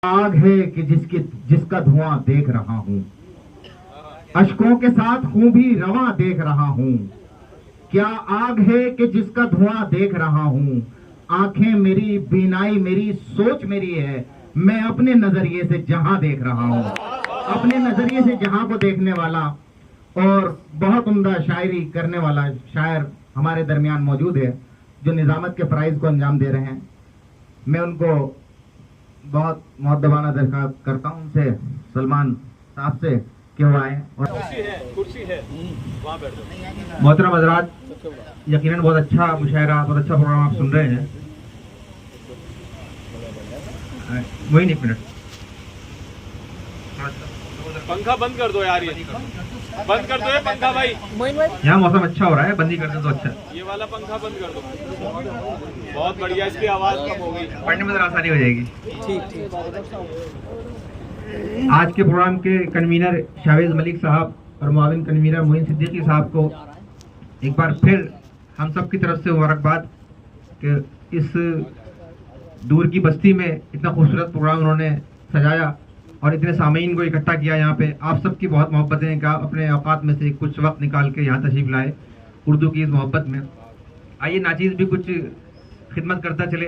आग है कि जिसका धुआं देख रहा हूं, अश्कों के साथ खून भी रवां देख रहा हूं। क्या आग है कि जिसका धुआं देख रहा हूं। आंखें मेरी, बीनाई मेरी, सोच मेरी है। मैं अपने नजरिए से जहां देख रहा हूं, अपने नजरिए से जहां को देखने वाला और बहुत उम्दा शायरी करने वाला शायर हमारे दरमियान मौजूद है, जो निजामत के प्राइज को अंजाम दे रहे हैं। मैं उनको बहुत मुअद्दबाना दरख्वास्त करता हूं उनसे, सलमान साहब से, कि वो आए और कुर्सी है वहाँ बैठ जाओ। मोहतरम हज़रात, यकीनन बहुत अच्छा मुशायरा, बहुत अच्छा प्रोग्राम आप सुन रहे हैं। वही नहीं, एक मिनट, पंखा बंद कर दो यार, ये बंद कर दो ये पंखा भाई। यहाँ मौसम अच्छा हो रहा है, बंदी कर दे तो अच्छा। ये वाला पंखा बंद कर दो, बहुत बढ़िया, इसकी आवाज कम हो गई, पढ़ने में जरा आसानी हो जाएगी। ठीक। आज के प्रोग्राम के कन्वीनर शावेज मलिक साहब और मुआविन कन्वीनर मोइन सिद्दीकी साहब को एक बार फिर हम सब की तरफ से मुबारकबाद कि इस दूर की बस्ती में इतना खूबसूरत प्रोग्राम उन्होंने सजाया और इतने सामीन को इकट्ठा किया। यहाँ पे आप सबकी बहुत मोहब्बतें, का अपने औकात में से कुछ वक्त निकाल के यहाँ तशरीफ लाए उर्दू की इस मोहब्बत में। आइए नाचीज़ भी कुछ खिदमत करता चले।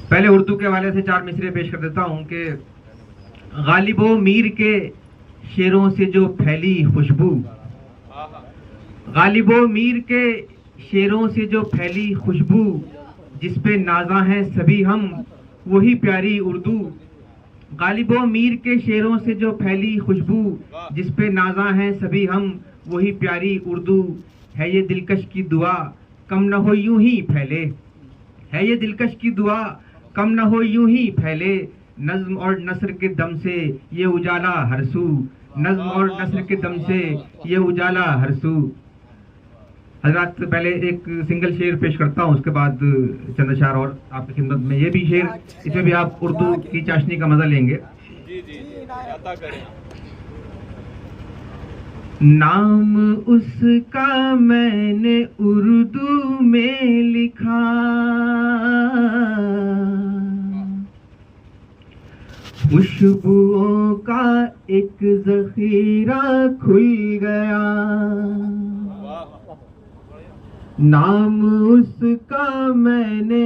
पहले उर्दू के हवाले से 4 मिसरे पेश कर देता हूँ कि गालिबो मीर के शेरों से जो फैली खुशबू, गालिबो मीर के शेरों से जो फैली खुशबू, जिस पे नाजा हैं सभी हम वही प्यारी उर्दू। गालिबो मीर के शेरों से जो फैली खुशबू, जिस पे नाजा हैं सभी हम वही प्यारी उर्दू। है ये दिलकश की दुआ कम न हो यूं ही फैले, है ये दिलकश की दुआ कम न हो यूं ही फैले। नज्म और नस्र के दम से ये उजाला हरसू, नज्म और नस्र के दम से ये उजाला हरसू। हजरात, पहले एक सिंगल शेर पेश करता हूँ, उसके बाद चंद अशार और आपकी खिदमत में। ये भी शेर, इसमें भी आप उर्दू की चाशनी का मजा लेंगे। जी, अता करें। नाम उसका मैंने उर्दू में लिखा, खुशबुओं का एक ज़ख़ीरा खुल गया। नाम उसका मैंने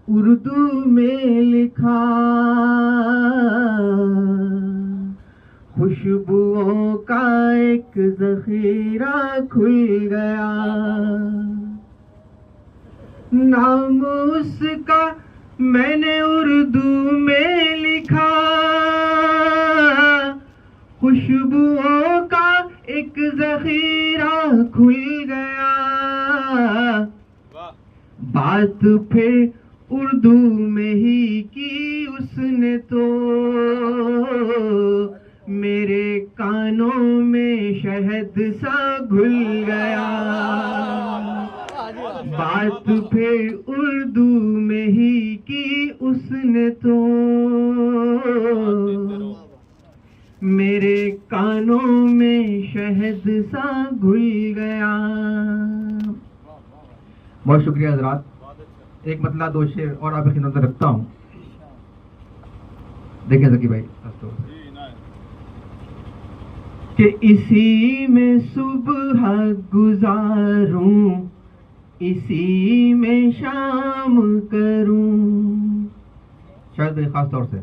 उर्दू में लिखा, खुशबुओं का एक ज़ख़ीरा खुल गया। नाम उसका मैंने उर्दू में लिखा, खुशबुओं का एक ज़ख़ीरा खुल गया। बात फिर उर्दू में ही की उसने तो, मेरे कानों में शहद सा घुल गया। बात फिर उर्दू में ही की उसने तो, मेरे कानों में शहद सा घुल गया। बहुत शुक्रिया हजरात। एक मतला 2 शेर और आपकी खिदमत में रखता हूँ। देखें जकी भाई, कि इसी में सुबह गुजारूं, इसी में शाम करूं। शायद भाई खास तौर से,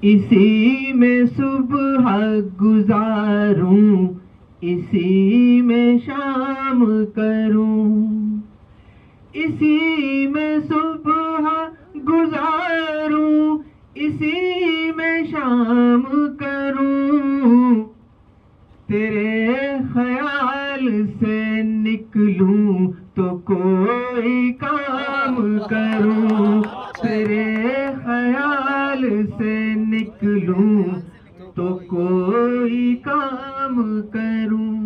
इसी में सुबह गुजारूं, इसी में शाम करूं। इसी में सुबह गुजारूं, इसी में शाम करूं। तेरे ख्याल से निकलूं तो कोई काम करूं। तेरे ख्याल से निकलूं तो कोई काम करूं।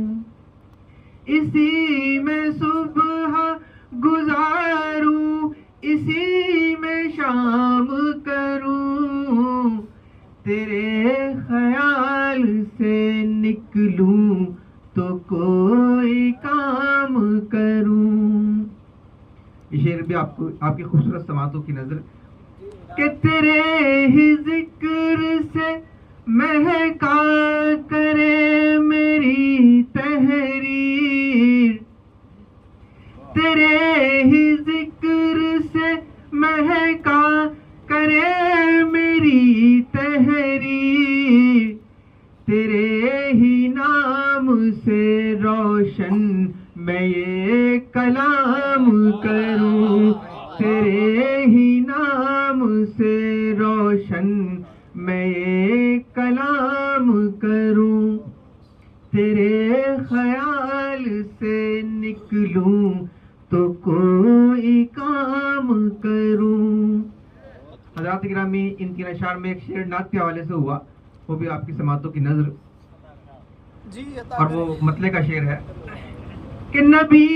इसी में सुबह गुजारूं, इसी में शाम करूं। तेरे ख्याल से निकलूं तो कोई काम करूं। ये शेर भी आपको, आपकी खूबसूरत समातों की नजर कि तेरे ही जिक्र से महका करे मेरी तहरीर, तेरे ही जिक्र से महका करे मेरी तहरीर, तेरे ही नाम से रोशन मैं ये कलाम करूं, तेरे ही नाम से रोशन मैं ये कलाम करूं, तेरे ख्याल से निकलूं तो कोई काम करूं। हज़रात गिरामी, इन तीन अशार में एक शेर नात के हवाले से हुआ, वो भी आपकी समातों की नजर जी, और वो मतले का शेर है कि नबी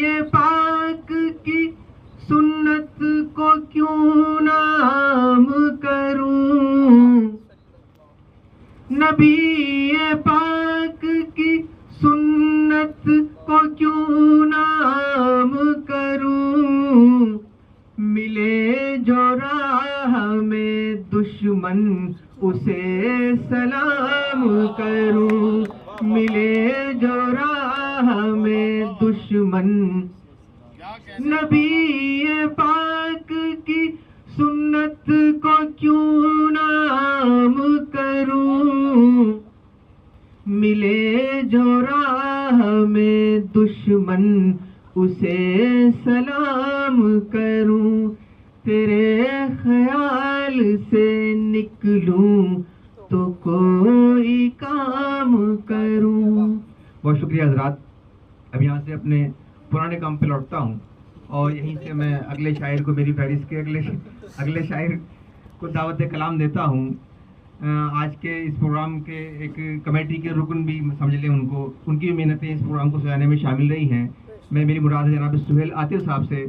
ये पाक की सुन्नत को क्यों नाम करूं, नबी ये पाक की सुन्नत को क्यों नाम करूं, मिले जो राह में दुश्मन उसे सलाम करूं, मिले जो राह में दुश्मन, नबी ये पाक की सुन्नत को क्यों नाम करूं, मिले जो राह में दुश्मन उसे सलाम करूं, तेरे ख्याल से निकलूं तो कोई काम करूं। बहुत शुक्रिया हजरात। अब यहाँ से अपने पुराने काम पे लौटता हूँ और यहीं से मैं अगले शायर को, मेरी फहरिस्त के अगले शायर को दावत कलाम देता हूँ। आज के इस प्रोग्राम के एक कमेटी के रुकन भी समझ लें, उनकी भी मेहनतें इस प्रोग्राम को सजाने में शामिल रही हैं। मैं, मेरी मुराद है जनाब सुहेल आतिफ साहब से